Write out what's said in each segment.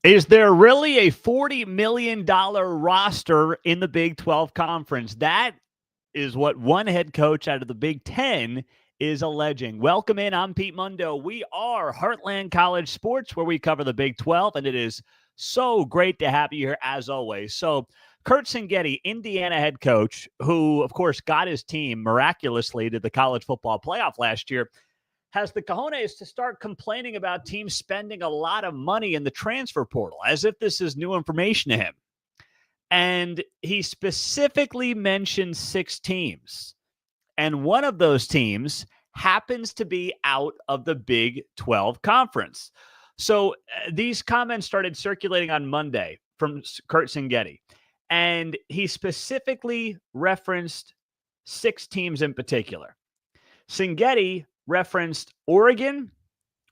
Is there really a $40 million roster in the Big 12 Conference? That is what one head coach out of the Big 10 is alleging. Welcome in. I'm Pete Mundo. We are Heartland College Sports, where we cover the Big 12, and it is so great to have you here as always. So, Kurt Singetti, Indiana head coach, who, of course, got his team miraculously to the college football playoff last year, has the cojones to start complaining about teams spending a lot of money in the transfer portal, as if this is new information to him. And he specifically mentioned 6 teams. And one of those teams happens to be out of the Big 12 Conference. So these comments started circulating on Monday from Kurt Singetti. And he specifically referenced 6 teams in particular. Singetti referenced Oregon,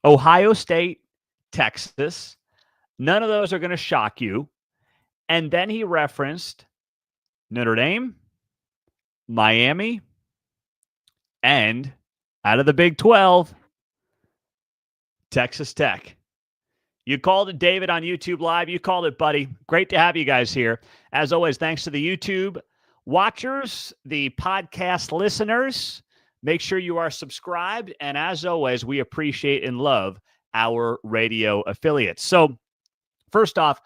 Ohio State, Texas. None of those are going to shock you. And then he referenced Notre Dame, Miami, and out of the Big 12, Texas Tech. You called it, David, on YouTube Live. You called it, buddy. Great to have you guys here. As always, thanks to the YouTube watchers, the podcast listeners. Make sure you are subscribed. And as always, we appreciate and love our radio affiliates. So, first off,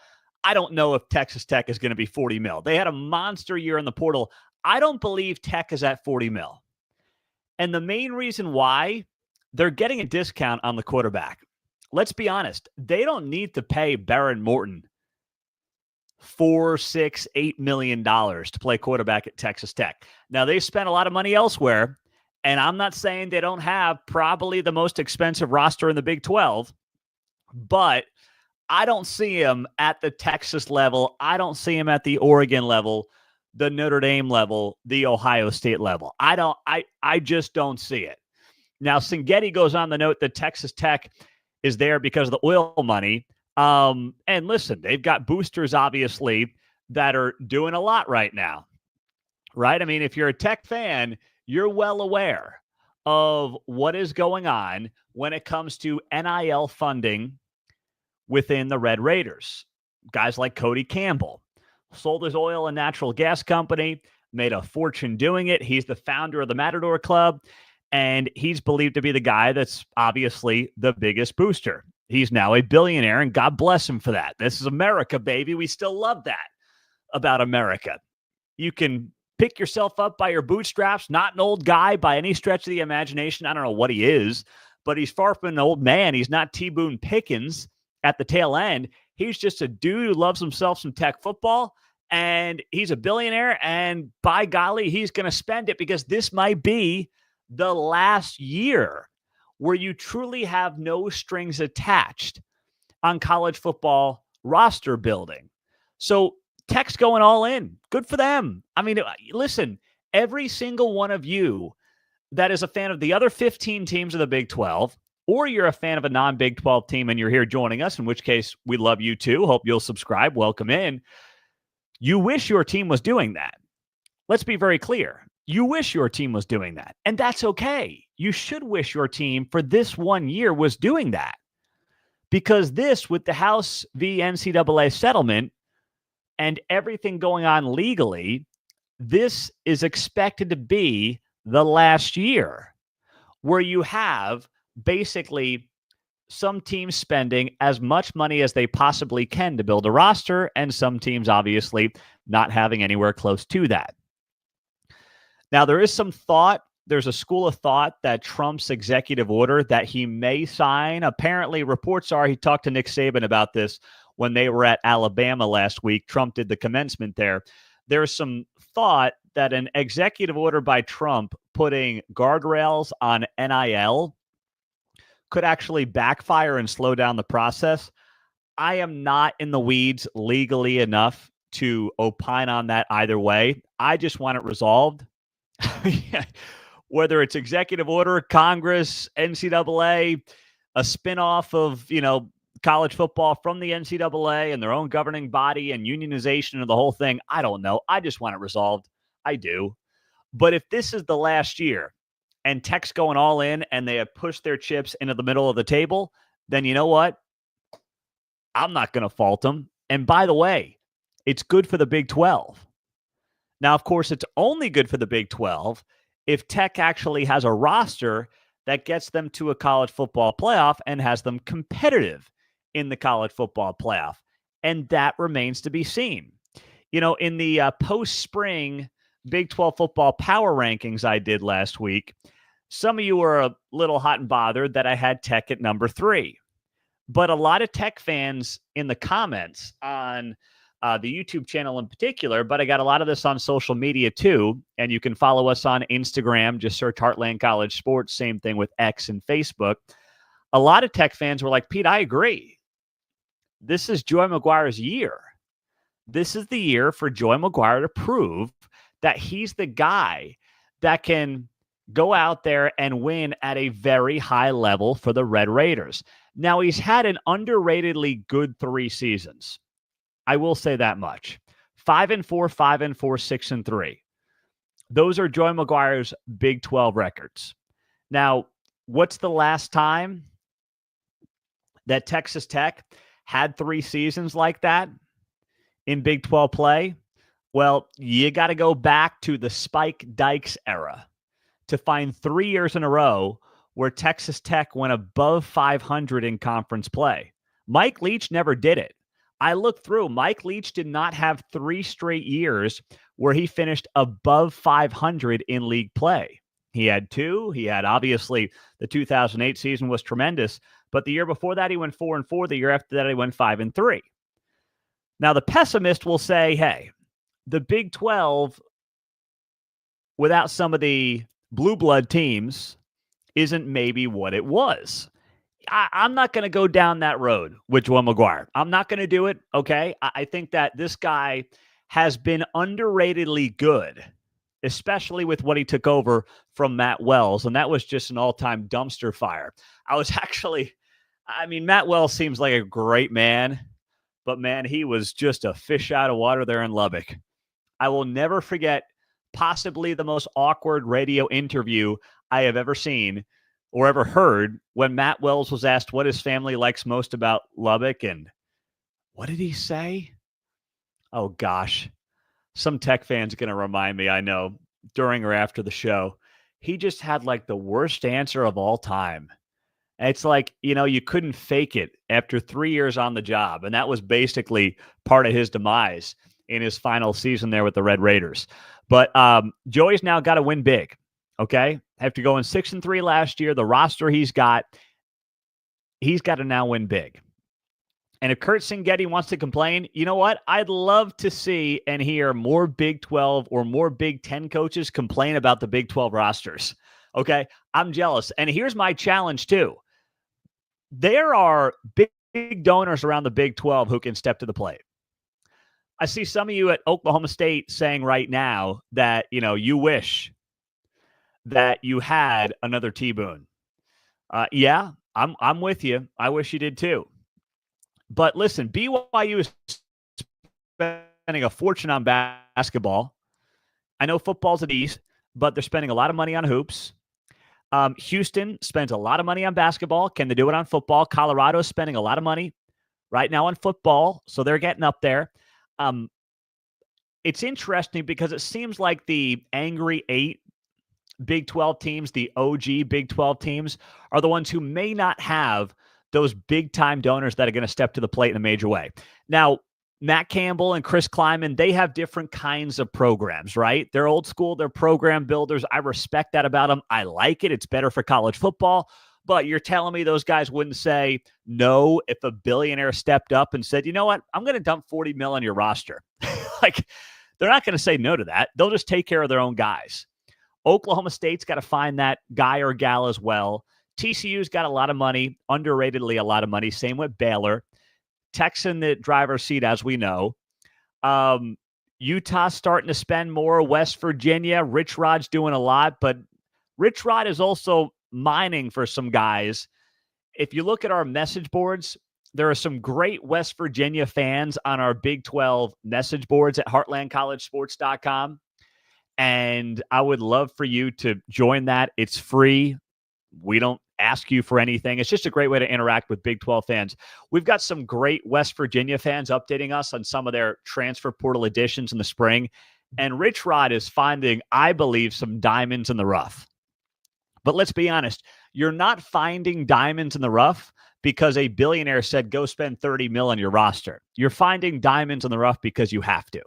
I don't know if Texas Tech is going to be 40 mil. They had a monster year in the portal. I don't believe Tech is at 40 mil. And the main reason why, they're getting a discount on the quarterback. Let's be honest. They don't need to pay Baron Morton $4, $6, $8 million to play quarterback at Texas Tech. Now, they spent a lot of money elsewhere, and I'm not saying they don't have probably the most expensive roster in the Big 12, but I don't see him at the Texas level. I don't see him at the Oregon level, the Notre Dame level, the Ohio State level. I just don't see it. Now, Singetti goes on to note that Texas Tech is there because of the oil money. And listen, they've got boosters, obviously, that are doing a lot right now, right? I mean, if you're a Tech fan, you're well aware of what is going on when it comes to NIL funding within the Red Raiders. Guys like Cody Campbell sold his oil and natural gas company, made a fortune doing it. He's the founder of the Matador Club, and he's believed to be the guy that's obviously the biggest booster. He's now a billionaire, and God bless him for that. This is America, baby. We still love that about America. You can pick yourself up by your bootstraps, not an old guy by any stretch of the imagination. I don't know what he is, but he's far from an old man. He's not T. Boone Pickens at the tail end. He's just a dude who loves himself some Tech football, and he's a billionaire, and by golly, he's going to spend it because this might be the last year where you truly have no strings attached on college football roster building. So Tech's going all in. Good for them. I mean, listen, every single one of you that is a fan of the other 15 teams of the Big 12, or you're a fan of a non-Big 12 team and you're here joining us, in which case we love you too. Hope you'll subscribe. Welcome in. You wish your team was doing that. Let's be very clear. You wish your team was doing that, and that's okay. You should wish your team for this 1 year was doing that, because this, with the House v. NCAA settlement and everything going on legally, this is expected to be the last year where you have basically some teams spending as much money as they possibly can to build a roster, and some teams obviously not having anywhere close to that. Now, there is some thought, there's a school of thought that Trump's executive order that he may sign, apparently reports are he talked to Nick Saban about this when they were at Alabama last week. Trump did the commencement there. There's some thought that an executive order by Trump putting guardrails on NIL could actually backfire and slow down the process. I am not in the weeds legally enough to opine on that either way. I just want it resolved. Whether it's executive order, Congress, NCAA, a spinoff of, college football from the NCAA and their own governing body and unionization of the whole thing, I don't know. I just want it resolved. I do. But if this is the last year and Tech's going all in and they have pushed their chips into the middle of the table, then you know what? I'm not going to fault them. And by the way, it's good for the Big 12. Now, of course, it's only good for the Big 12 if Tech actually has a roster that gets them to a college football playoff and has them competitive in the college football playoff. And that remains to be seen. In the post-spring Big 12 football power rankings I did last week, some of you were a little hot and bothered that I had Tech at number 3. But a lot of Tech fans in the comments on the YouTube channel in particular, but I got a lot of this on social media too. And you can follow us on Instagram. Just search Heartland College Sports. Same thing with X and Facebook. A lot of Tech fans were like, Pete, I agree. This is Joey McGuire's year. This is the year for Joey McGuire to prove that he's the guy that can go out there and win at a very high level for the Red Raiders. Now, he's had an underratedly good 3 seasons. I will say that much. 5-4, 5-4, 6-3. Those are Joey McGuire's Big 12 records. Now, what's the last time that Texas Tech had 3 seasons like that in Big 12 play? Well, you got to go back to the Spike Dykes era to find 3 years in a row where Texas Tech went above 500 in conference play. Mike Leach never did it. I looked through. Mike Leach did not have 3 straight years where he finished above 500 in league play. He had 2. He had, obviously, the 2008 season was tremendous, but the year before that, he went 4-4. The year after that, he went 5-3. Now, the pessimist will say, hey, the Big 12, without some of the blue blood teams, isn't maybe what it was. I'm not going to go down that road with Joey McGuire. I'm not going to do it, okay? I think that this guy has been underratedly good, especially with what he took over from Matt Wells, and that was just an all-time dumpster fire. Matt Wells seems like a great man, but, man, he was just a fish out of water there in Lubbock. I will never forget possibly the most awkward radio interview I have ever seen or ever heard when Matt Wells was asked what his family likes most about Lubbock. And what did he say? Oh, gosh. Some Tech fans are going to remind me, I know, during or after the show. He just had like the worst answer of all time. It's like, you couldn't fake it after 3 years on the job. And that was basically part of his demise in his final season there with the Red Raiders. But Joey's now got to win big. Okay, after going 6-3 last year, the roster he's got to now win big. And if Kurt Singetti wants to complain, you know what? I'd love to see and hear more Big 12 or more Big 10 coaches complain about the Big 12 rosters. Okay, I'm jealous. And here's my challenge too. There are big donors around the Big 12 who can step to the plate. I see some of you at Oklahoma State saying right now that, you wish that you had another T-Boone. Yeah, I'm with you. I wish you did too. But listen, BYU is spending a fortune on basketball. I know football's at ease, but they're spending a lot of money on hoops. Houston spends a lot of money on basketball. Can they do it on football? Colorado's spending a lot of money right now on football, so they're getting up there. It's interesting because it seems like the Angry 8 Big 12 teams, the OG Big 12 teams, are the ones who may not have those big-time donors that are going to step to the plate in a major way. Now, Matt Campbell and Chris Kleiman, they have different kinds of programs, right? They're old school. They're program builders. I respect that about them. I like it. It's better for college football. But you're telling me those guys wouldn't say no if a billionaire stepped up and said, you know what, I'm going to dump $40 million on your roster. Like, they're not going to say no to that. They'll just take care of their own guys. Oklahoma State's got to find that guy or gal as well. TCU's got a lot of money, underratedly a lot of money. Same with Baylor. Tech's in the driver's seat, as we know. Utah's starting to spend more. West Virginia, Rich Rod's doing a lot, but Rich Rod is also mining for some guys. If you look at our message boards, there are some great West Virginia fans on our Big 12 message boards at heartlandcollegesports.com. And I would love for you to join that. It's free. We don't ask you for anything. It's just a great way to interact with Big 12 fans. We've got some great West Virginia fans updating us on some of their transfer portal additions in the spring. And Rich Rod is finding, I believe, some diamonds in the rough. But let's be honest, you're not finding diamonds in the rough because a billionaire said, go spend 30 mil on your roster. You're finding diamonds in the rough because you have to.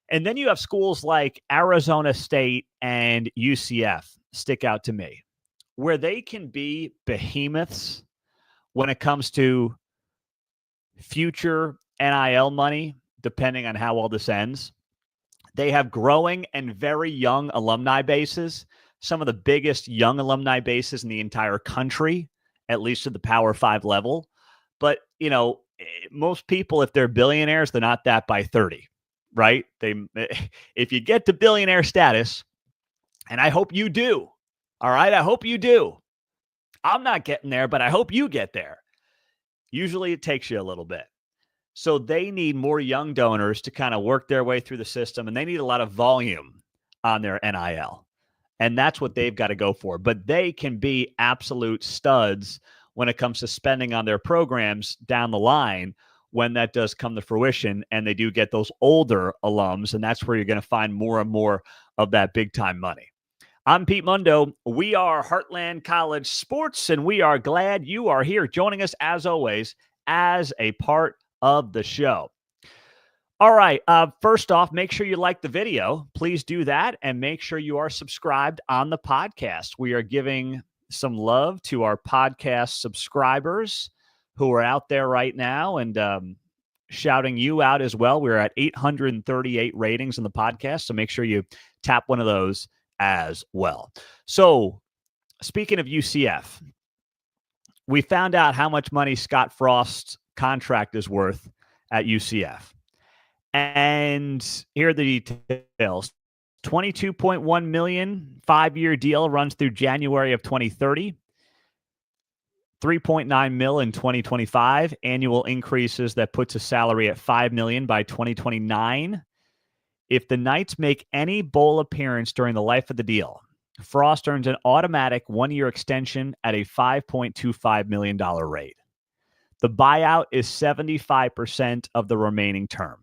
And then you have schools like Arizona State and UCF stick out to me, where they can be behemoths when it comes to future NIL money, depending on how all this ends. They have growing and very young alumni bases, some of the biggest young alumni bases in the entire country, at least at the Power 5 level. But, you know, most people, if they're billionaires, they're not that by 30, right? If you get to billionaire status, and I hope you do, all right? I hope you do. I'm not getting there, but I hope you get there. Usually it takes you a little bit. So they need more young donors to kind of work their way through the system, and they need a lot of volume on their NIL. And that's what they've got to go for. But they can be absolute studs when it comes to spending on their programs down the line when that does come to fruition and they do get those older alums. And that's where you're going to find more and more of that big-time money. I'm Pete Mundo. We are Heartland College Sports, and we are glad you are here joining us, as always, as a part of the show. All right. First off, make sure you like the video. Please do that, and make sure you are subscribed on the podcast. We are giving some love to our podcast subscribers who are out there right now, and shouting you out as well. We're at 838 ratings in the podcast, so make sure you tap one of those as well. So, speaking of UCF, we found out how much money Scott Frost's contract is worth at UCF. And here are the details. $22.1 million, 5-year deal, runs through January of 2030. $3.9 million in 2025. Annual increases that puts a salary at $5 million by 2029. If the Knights make any bowl appearance during the life of the deal, Frost earns an automatic 1-year extension at a $5.25 million rate. The buyout is 75% of the remaining term.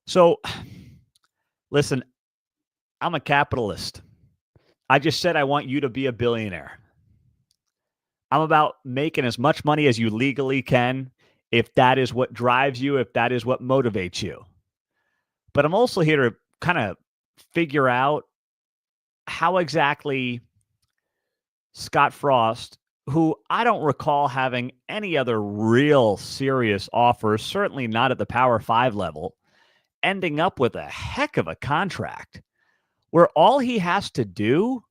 So, listen, I'm a capitalist. I just said I want you to be a billionaire. I'm about making as much money as you legally can, if that is what drives you, if that is what motivates you. But I'm also here to kind of figure out how exactly Scott Frost, who I don't recall having any other real serious offers, certainly not at the Power 5 level, ending up with a heck of a contract where all he has to do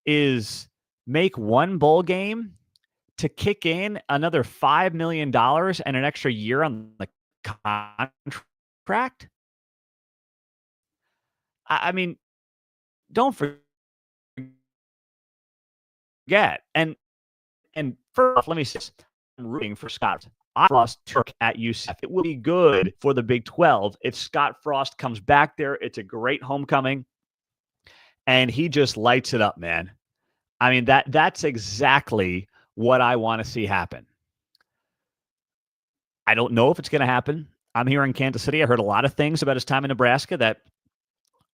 is make one bowl game to kick in another $5 million and an extra year on the contract. I mean, don't forget. And first off, let me say this. I'm rooting for Scott. Frost took at UCF. It will be good for the Big 12 if Scott Frost comes back there. It's a great homecoming, and he just lights it up, man. I mean, that's exactly what I want to see happen. I don't know if it's going to happen. I'm here in Kansas City. I heard a lot of things about his time in Nebraska that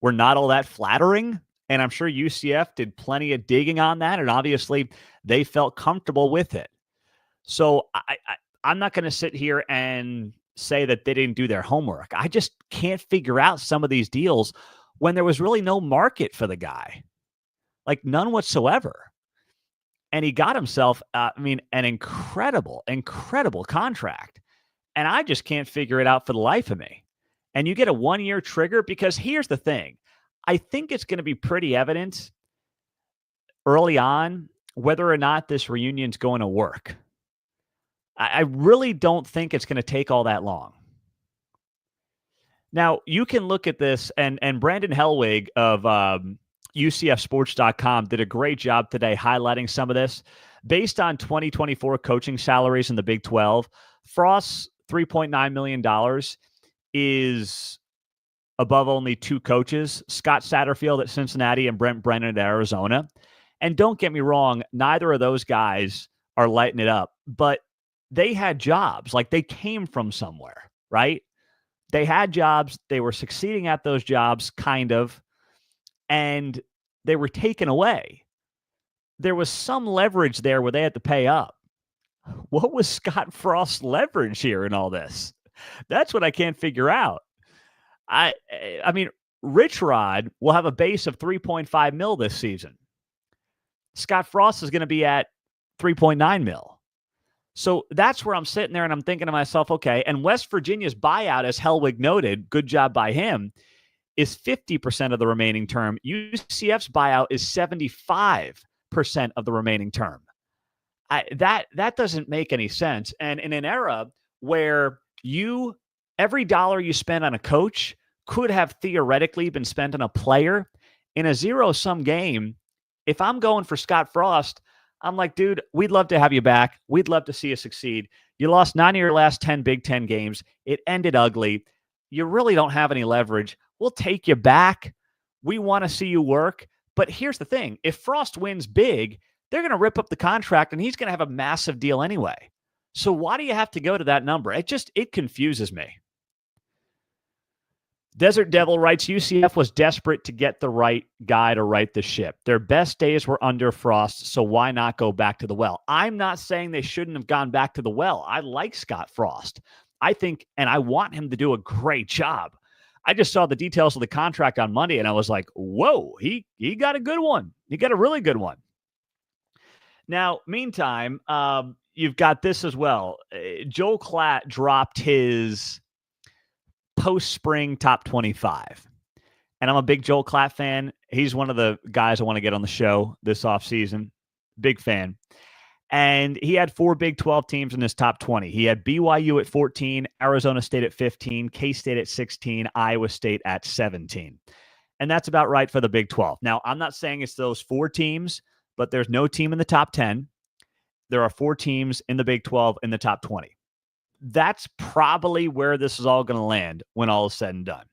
were not all that flattering, and I'm sure UCF did plenty of digging on that, and obviously they felt comfortable with it. So I'm not going to sit here and say that they didn't do their homework. I just can't figure out some of these deals when there was really no market for the guy, like none whatsoever. And he got himself, an incredible contract. And I just can't figure it out for the life of me. And you get a 1-year trigger because here's the thing. I think it's going to be pretty evident early on whether or not this reunion's going to work. I really don't think it's going to take all that long. Now, you can look at this, and Brandon Hellwig of UCFsports.com did a great job today highlighting some of this. Based on 2024 coaching salaries in the Big 12, Frost's $3.9 million is above only two coaches, Scott Satterfield at Cincinnati and Brent Brennan at Arizona. And don't get me wrong, neither of those guys are lighting it up, but they had jobs. Like they came from somewhere, right? They had jobs. They were succeeding at those jobs, kind of, and they were taken away. There was some leverage there where they had to pay up. What was Scott Frost's leverage here in all this? That's what I can't figure out. I mean, Rich Rod will have a base of 3.5 mil this season. Scott Frost is going to be at 3.9 mil. So that's where I'm sitting there and I'm thinking to myself, okay, and West Virginia's buyout, as Helwig noted, good job by him, is 50% of the remaining term. UCF's buyout is 75% of the remaining term. That doesn't make any sense. And in an era where every dollar you spend on a coach could have theoretically been spent on a player in a zero-sum game, if I'm going for Scott Frost, I'm like, dude, we'd love to have you back. We'd love to see you succeed. You lost 9 of your last 10 Big Ten games. It ended ugly. You really don't have any leverage. We'll take you back. We want to see you work. But here's the thing. If Frost wins big, they're going to rip up the contract and he's going to have a massive deal anyway. So why do you have to go to that number? It confuses me. Desert Devil writes, UCF was desperate to get the right guy to right the ship. Their best days were under Frost, so why not go back to the well? I'm not saying they shouldn't have gone back to the well. I like Scott Frost. I think, and I want him to do a great job. I just saw the details of the contract on Monday, and I was like, whoa, he got a good one. He got a really good one. Now, meantime, you've got this as well. Joel Klatt dropped his post-spring top 25. And I'm a big Joel Klatt fan. He's one of the guys I want to get on the show this offseason. Big fan. And he had 4 Big 12 teams in his top 20. He had BYU at 14, Arizona State at 15, K-State at 16, Iowa State at 17. And that's about right for the Big 12. Now, I'm not saying it's those 4 teams, but there's no team in the top 10. There are 4 teams in the Big 12 in the top 20. That's probably where this is all going to land when all is said and done.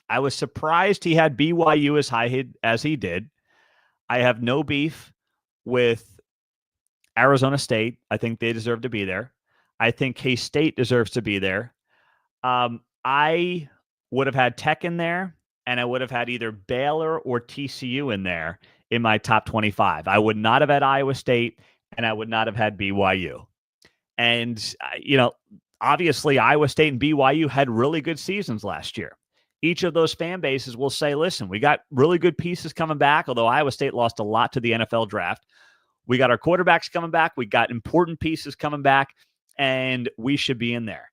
I was surprised he had BYU as high as he did. I have no beef with Arizona State. I think they deserve to be there. I think K-State deserves to be there. I would have had Tech in there, and I would have had either Baylor or TCU in there in my top 25. I would not have had Iowa State, and I would not have had BYU. And, obviously Iowa State and BYU had really good seasons last year. Each of those fan bases will say, listen, we got really good pieces coming back, although Iowa State lost a lot to the NFL draft. We got our quarterbacks coming back. We got important pieces coming back, and we should be in there.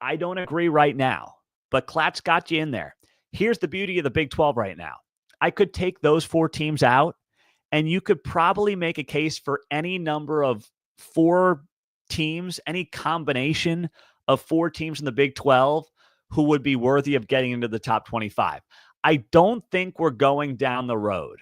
I don't agree right now, but Klatt's got you in there. Here's the beauty of the Big 12 right now. I could take those 4 teams out, and you could probably make a case for any number of 4 teams, any combination of 4 teams in the Big 12 who would be worthy of getting into the top 25. I don't think we're going down the road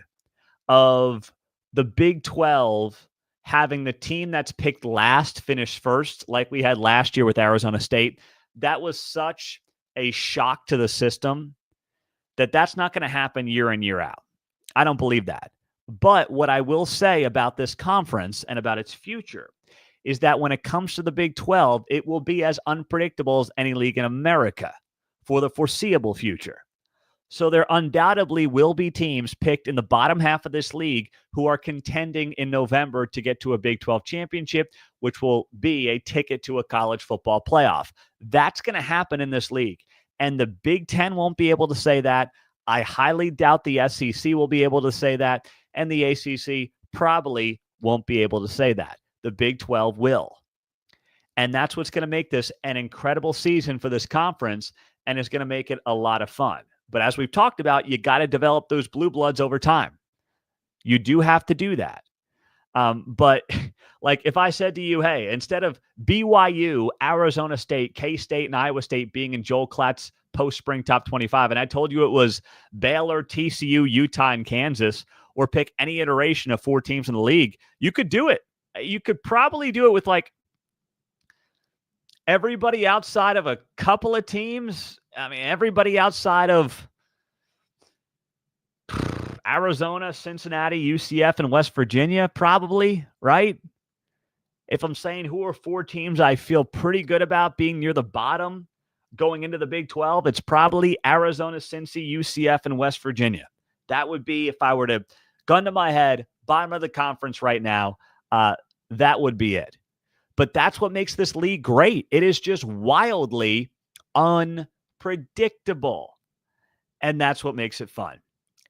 of the Big 12 having the team that's picked last finish first, like we had last year with Arizona State. That was such a shock to the system that that's not going to happen year in, year out. I don't believe that. But what I will say about this conference and about its future is that when it comes to the Big 12, it will be as unpredictable as any league in America for the foreseeable future. So there undoubtedly will be teams picked in the bottom half of this league who are contending in November to get to a Big 12 championship, which will be a ticket to a college football playoff. That's going to happen in this league. And the Big 10 won't be able to say that. I highly doubt the SEC will be able to say that. And the ACC probably won't be able to say that. The Big 12 will. And that's what's going to make this an incredible season for this conference, and it's going to make it a lot of fun. But as we've talked about, you got to develop those blue bloods over time. You do have to do that. But like if I said to you, hey, instead of BYU, Arizona State, K-State, and Iowa State being in Joel Klatt's post-spring top 25, and I told you it was Baylor, TCU, Utah, and Kansas, or pick any iteration of 4 teams in the league, you could do it. You could probably do it with like everybody outside of a couple of teams. I mean, everybody outside of Arizona, Cincinnati, UCF, and West Virginia, probably, right? If I'm saying who are 4 teams I feel pretty good about being near the bottom going into the Big 12, it's probably Arizona, Cincy, UCF, and West Virginia. That would be, if I were to gun to my head, bottom of the conference right now, that would be it. But that's what makes this league great. It is just wildly unpredictable. And that's what makes it fun.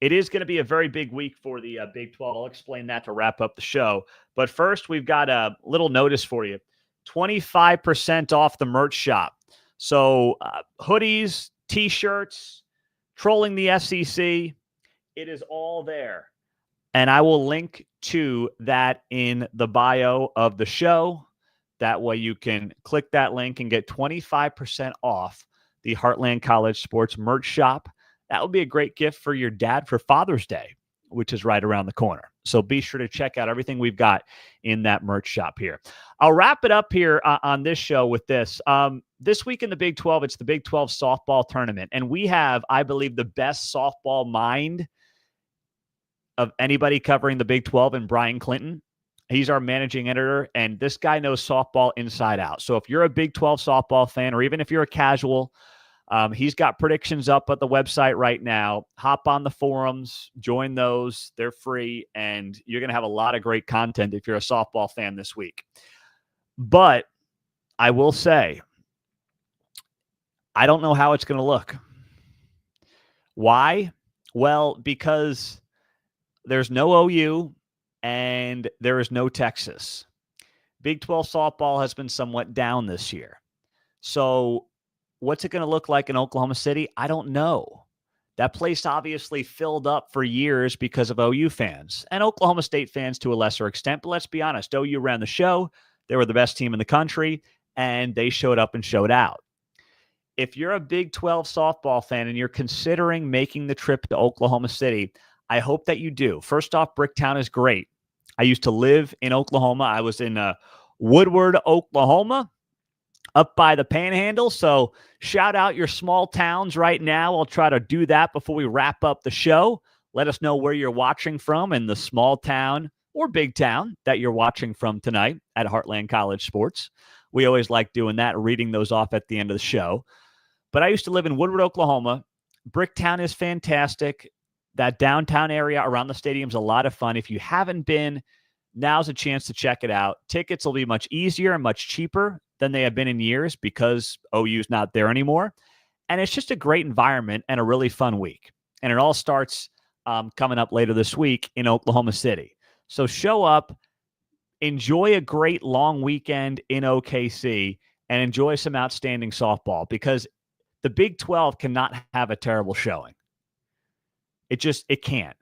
It is going to be a very big week for the Big 12. I'll explain that to wrap up the show. But first, we've got a little notice for you. 25% off the merch shop. So hoodies, T-shirts, trolling the SEC, it is all there. And I will link to that in the bio of the show. That way you can click that link and get 25% off the Heartland College Sports merch shop. That would be a great gift for your dad for Father's Day, which is right around the corner. So be sure to check out everything we've got in that merch shop here. I'll wrap it up here on this show with this. This week in the Big 12, it's the Big 12 softball tournament. And we have, I believe, the best softball mind of anybody covering the Big 12 in Brian Clinton. He's our managing editor, and this guy knows softball inside out. So if you're a Big 12 softball fan, or even if you're a casual, he's got predictions up at the website right now. Hop on the forums, join those. They're free, and you're going to have a lot of great content if you're a softball fan this week. But I will say, I don't know how it's going to look. Why? Well, because there's no OU and there is no Texas. Big 12 softball has been somewhat down this year. So what's it going to look like in Oklahoma City? I don't know. That place obviously filled up for years because of OU fans and Oklahoma State fans to a lesser extent. But let's be honest, OU ran the show. They were the best team in the country, and they showed up and showed out. If you're a Big 12 softball fan and you're considering making the trip to Oklahoma City, I hope that you do. First off, Bricktown is great. I used to live in Oklahoma. I was in Woodward, Oklahoma, up by the Panhandle. So shout out your small towns right now. I'll try to do that before we wrap up the show. Let us know where you're watching from in the small town or big town that you're watching from tonight at Heartland College Sports. We always like doing that, reading those off at the end of the show. But I used to live in Woodward, Oklahoma. Bricktown is fantastic. That downtown area around the stadium is a lot of fun. If you haven't been, now's a chance to check it out. Tickets will be much easier and much cheaper than they have been in years because OU's not there anymore. And it's just a great environment and a really fun week. And it all starts coming up later this week in Oklahoma City. So show up, enjoy a great long weekend in OKC, and enjoy some outstanding softball because the Big 12 cannot have a terrible showing. It can't.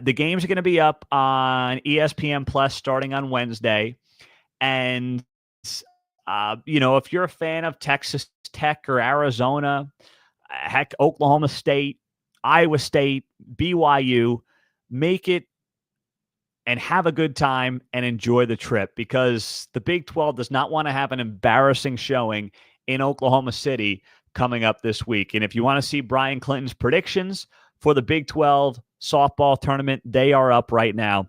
The games are going to be up on ESPN Plus starting on Wednesday. And, if you're a fan of Texas Tech or Arizona, heck, Oklahoma State, Iowa State, BYU, make it and have a good time and enjoy the trip because the Big 12 does not want to have an embarrassing showing in Oklahoma City coming up this week. And if you want to see Brian Clinton's predictions for the Big 12 softball tournament, they are up right now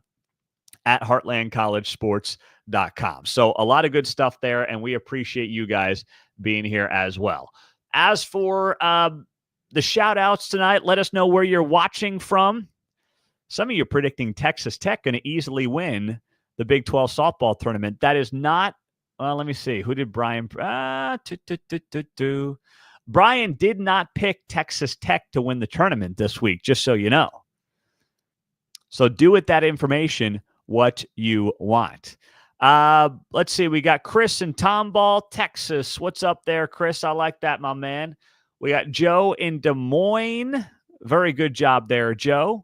at heartlandcollegesports.com. So a lot of good stuff there, and we appreciate you guys being here as well. As for the shout-outs tonight, let us know where you're watching from. Some of you are predicting Texas Tech going to easily win the Big 12 softball tournament. That is not, well, let me see. Who did Brian? Brian did not pick Texas Tech to win the tournament this week, just so you know. So do with that information what you want. Let's see. We got Chris in Tomball, Texas. What's up there, Chris? I like that, my man. We got Joe in Des Moines. Very good job there, Joe.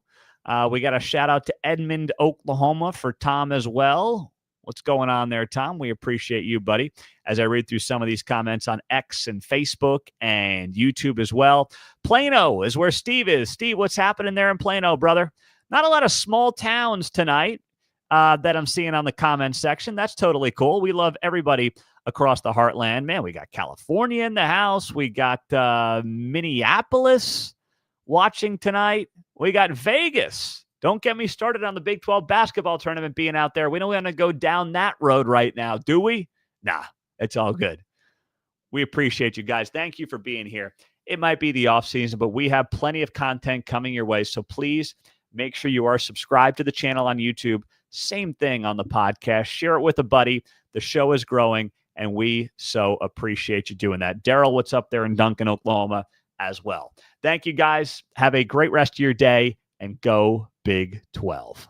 We got a shout out to Edmond, Oklahoma for Tom as well. What's going on there, Tom? We appreciate you, buddy, as I read through some of these comments on X and Facebook and YouTube as well. Plano is where Steve is. Steve, what's happening there in Plano, brother? Not a lot of small towns tonight that I'm seeing on the comments section. That's totally cool. We love everybody across the Heartland. Man, we got California in the house. We got Minneapolis. watching tonight. We got Vegas. Don't get me started on the Big 12 basketball tournament being out there. We don't want to go down that road right now, do we? Nah, it's all good. We appreciate you guys. Thank you for being here. It might be the off season, but we have plenty of content coming your way. So please make sure you are subscribed to the channel on YouTube. Same thing on the podcast. Share it with a buddy. The show is growing, and we so appreciate you doing that. Daryl, what's up there in Duncan, Oklahoma as well. Thank you, guys. Have a great rest of your day, and go Big 12.